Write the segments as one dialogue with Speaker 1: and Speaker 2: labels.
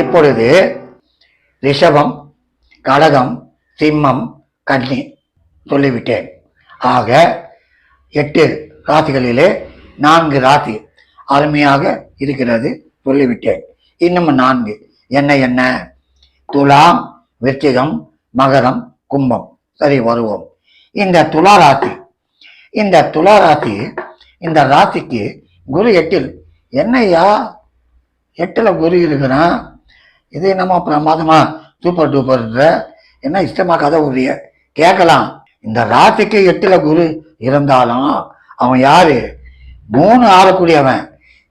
Speaker 1: இப்பொழுது ரிஷபம், கடகம், சிம்மம், கன்னி சொல்லிவிட்டேன். ஆக 8 ராசிகளிலே 4 ராசி அருமையாக இருக்கிறது சொல்லிவிட்டேன். இன்னும் 4 என்ன? துலாம், விருச்சிகம், மகரம், கும்பம். சரி, வருவோம். இந்த துலா ராசி இந்த ராசிக்கு குரு 8. என்னையா 8ல் குரு இருக்கிறான், இது நம்ம பிரமாதமா சூப்பர் டூப்பர் என்ன இஷ்டமா கதை உரிய கேட்கலாம். இந்த ராசிக்கு 8ல் குரு இருந்தாலும் அவன் யாரு? 3 ஆறக்கூடியவன்.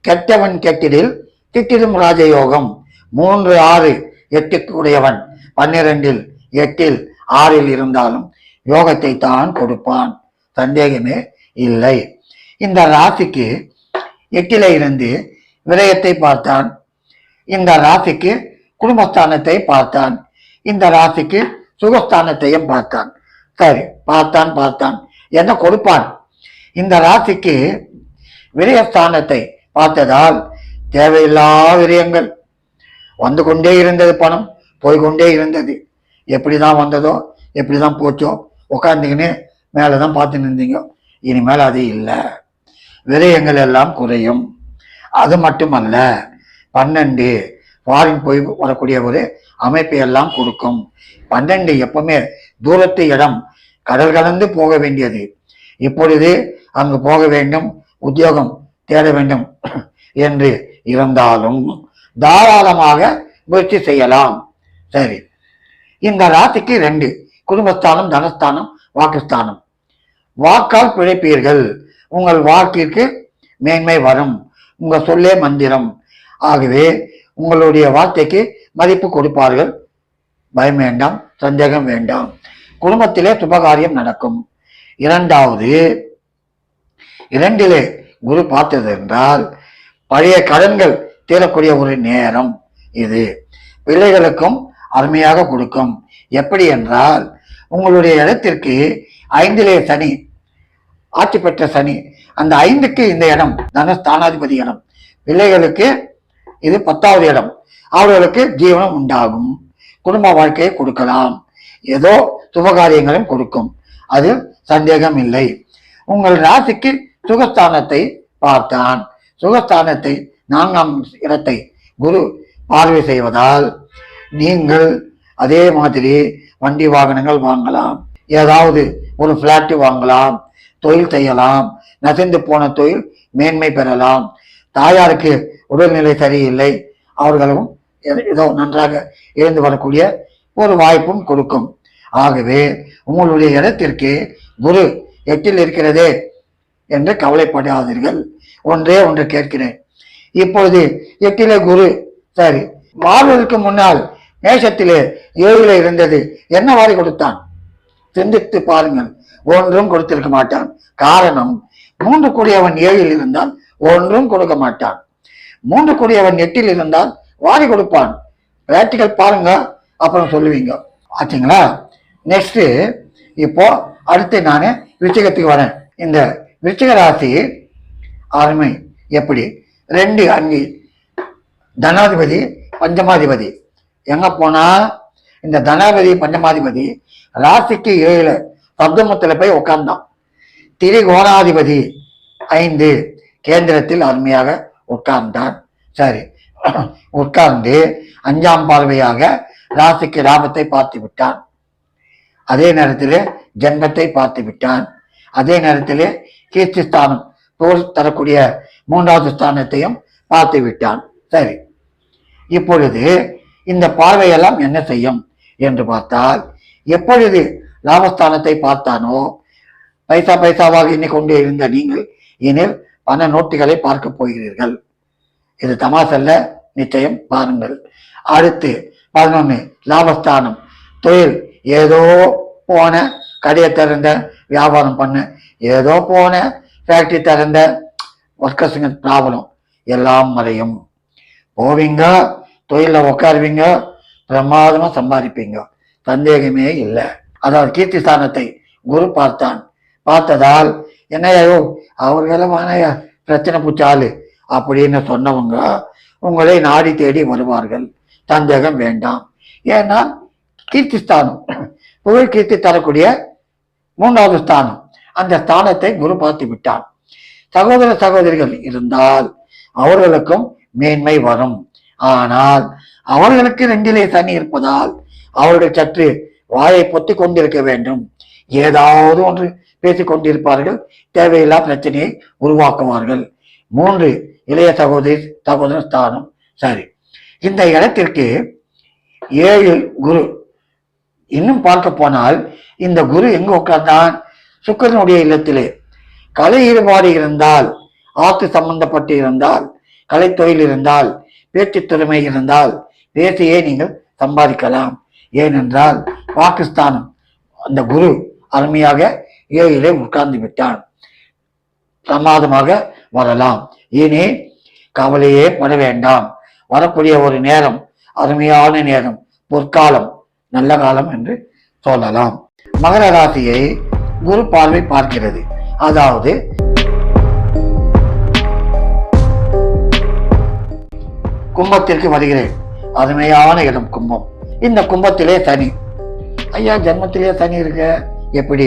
Speaker 1: கெட்டவன் கெட்டிடில் திட்டிடும் ராஜயோகம். 3 6 8 உடையவன் 12ல் 8ல் 6ல் இருந்தாலும் யோகத்தை தான் கொடுப்பான், சந்தேகமே இல்லை. இந்த ராசிக்கு 8ல் இருந்து விரயத்தை பார்த்தான். இந்த ராசிக்கு குடும்பஸ்தானத்தை பார்த்தான். இந்த ராசிக்கு சுகஸ்தானத்தையும் பார்த்தான். சரி, பார்த்தான் என்ன கொடுப்பான்? இந்த ராசிக்கு விரயஸ்தானத்தை பார்த்ததால் தேவையில்லா விரயங்கள் வந்து கொண்டே இருந்தது. பணம் போய்கொண்டே இருந்தது. எப்படிதான் வந்ததோ எப்படிதான் போச்சோ, உட்காந்துக்கின்னு மேலதான் பார்த்து நின்றீங்க. இனிமேல் அது இல்லை, விரயங்கள் எல்லாம் குறையும். அது மட்டுமல்ல, 12 ஃபாரின் போய் வரக்கூடிய ஒரு அமைப்பை எல்லாம் கொடுக்கும். 12 எப்பவுமே தூரத்து இடம், கடல் கடந்து போக வேண்டியது. இப்பொழுது அங்கு போக வேண்டும், உத்தியோகம் தேட வேண்டும் என்று இருந்தாலும் தாராளமாக முயற்சி செய்யலாம். சரி, இந்த ராசிக்கு 2 குடும்பஸ்தானம், தனஸ்தானம், வாக்குஸ்தானம். வாக்கால் பிழைப்பீர்கள். உங்கள் வாக்கிற்கு மேன்மை வரும். உங்க சொல்லே மந்திரம். ஆகவே உங்களுடைய வார்த்தைக்கு மதிப்பு கொடுப்பார்கள். பயம் வேண்டாம், சந்தேகம் வேண்டாம். குடும்பத்திலே சுபகாரியம் நடக்கும். 2வது 2லே குரு பார்த்தது என்றால் பழைய கடன்கள் தீரக்கூடிய ஒரு நேரம் இது. பிள்ளைகளுக்கும் அருமையாக கொடுக்கும். எப்படி என்றால், உங்களுடைய இடத்திற்கு 5லே சனி, ஆட்சி பெற்ற சனி, அந்த 5க்கு இந்த இடம் தனஸ்தானாதிபதி இடம். பிள்ளைகளுக்கு இது 10வது இடம். அவர்களுக்கு ஜீவனம் உண்டாகும், குடும்ப வாழ்க்கையை கொடுக்கலாம், ஏதோ சுபகாரியங்களும் கொடுக்கும். அது சந்தேகம் இல்லை. உங்கள் ராசிக்கு சுகஸ்தானத்தை பார்த்தான். சுகஸ்தானத்தை 4ஆம் இடத்தை குரு பார்வை செய்வதால் நீங்கள் அதே மாதிரி வண்டி வாகனங்கள் வாங்கலாம், ஏதாவது ஒரு பிளாட் வாங்கலாம், தொழில் செய்யலாம், நசிந்து போன தொழில் மேன்மை பெறலாம். தாயாருக்கு உடல்நிலை சரியில்லை, அவர்களும் ஏதோ நன்றாக இருந்து வரக்கூடிய ஒரு வாய்ப்பும் கொடுக்கும். ஆகவே உங்களுடைய இடத்திற்கு குரு 8ல் இருக்கிறதே என்று கவலைப்படாதீர்கள். ஒன்று கேட்கிறேன். இப்பொழுது 8லே குரு, சரி, வாழ்வதற்கு முன்னால் மேஷத்திலே 7ல் இருந்தது, என்ன வாரி கொடுத்தான்? சிந்தித்து பாருங்கள். ஒன்றும் கொடுத்திருக்க மாட்டான். காரணம், 3 கூடியவன் 7ல் இருந்தால் ஒன்றும் கொடுக்க மாட்டான். 3 கூடியவன் 8ல் இருந்தால் வாரி கொடுப்பான். பிராக்டிக்கல் பாருங்க, அப்புறம் சொல்லுவீங்க. ஆச்சுங்களா? நெக்ஸ்ட், இப்போ அடுத்து நான் விருச்சிகத்துக்கு வரேன். இந்த விருச்சிக ராசி அருமை. எப்படி? 2 அங்கி தனாதிபதி, பஞ்சமாதிபதி. எங்க போனா இந்த தனாதிபதி பஞ்சமாதிபதி ராசிக்கு 7 சப்தமத்துல போய் உட்கார்ந்தான். திரிகோணாதிபதி 5 கேந்திரத்தில் அருமையாக உட்கார்ந்தான். சரி, உட்கார்ந்து 5ஆம் பார்வையாக ராசிக்கு லாபத்தை பார்த்து விட்டான். அதே நேரத்தில் ஜென்மத்தை பார்த்து விட்டான். அதே நேரத்தில் கீர்த்தி ஸ்தானம் தோல் தரக்கூடிய 3வது ஸ்தானத்தையும் பார்த்து விட்டான். சரி, இப்பொழுது இந்த பார்வையெல்லாம் என்ன செய்யும் என்று பார்த்தால், எப்பொழுது லாபஸ்தானத்தை பார்த்தானோ பைசாவாக எண்ணிக்கொண்டே இருந்த நீங்கள் இனில் பண நோட்டுகளை பார்க்க போகிறீர்கள். இது தமாசல்ல, நிச்சயம் பாருங்கள். அடுத்து 11 லாபஸ்தானம், தொழில். ஏதோ போன கடையை திறந்த, வியாபாரம் பண்ண, ஏதோ போன ஃபேக்டரி திறந்த, ஒர்க்கர்ஸுங்க ப்ராப்ளம் எல்லாம் மறையும். போவீங்க, தொழிலில் உட்காருவீங்க, பிரமாதமா சம்பாதிப்பீங்க, சந்தேகமே இல்லை. அதாவது கீர்த்தி ஸ்தானத்தை குரு பார்த்தான். பார்த்ததால் என்னையோ அவர்கள வானையா பிரச்சனை பூச்சாலு அப்படின்னு சொன்னவங்க உங்களை நாடி தேடி வருவார்கள். சந்தேகம் வேண்டாம். ஏன்னா கீர்த்தி ஸ்தானம், புகழ் கீர்த்தி தரக்கூடிய 3வது ஸ்தானம், அந்த ஸ்தானத்தை குரு பார்த்து விட்டான். சகோதர சகோதரிகள் இருந்தால் அவர்களுக்கும் மேன்மை வரும். ஆனால் அவர்களுக்கு 2லே சனி இருப்பதால் அவர்கள் சற்று வாயை பொத்தி கொண்டிருக்க வேண்டும். ஏதாவது ஒன்று பேசிக் கொண்டிருப்பார்கள், தேவையில்லா பிரச்சனையை உருவாக்குவார்கள். 3 இளைய சகோதர ஸ்தானம். சரி, இந்த இடத்திற்கு 7 குரு. இன்னும் பார்க்க போனால் இந்த குரு எங்கு உட்கார்ந்தான்? சுக்கிரனுடைய இல்லத்திலே. கலை ஈடுபாடு இருந்தால், ஆத்து சம்பந்தப்பட்டு இருந்தால், கலைத்தொழில் இருந்தால், பேச்சு திறமை இருந்தால் பேசியே நீங்கள் சம்பாதிக்கலாம். ஏனென்றால் பாகிஸ்தானம் அந்த குரு அருமையாக 7லே உட்கார்ந்து விட்டான். பிரமாதமாக வரலாம். இனி கவலையே பட வேண்டாம். வரக்கூடிய ஒரு நேரம் அருமையான நேரம், பொற்காலம், நல்ல காலம் என்று சொல்லலாம். மகர ராசியை குரு பார்வை பார்க்கிறது. அதாவது கும்பத்திற்கு வருகிறேன். அருமையான இடம் கும்பம். இந்த கும்பத்திலே சனி. ஐயா, ஜன்மத்திலே சனி இருக்க எப்படி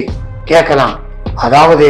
Speaker 1: கேட்கலாம். அதாவது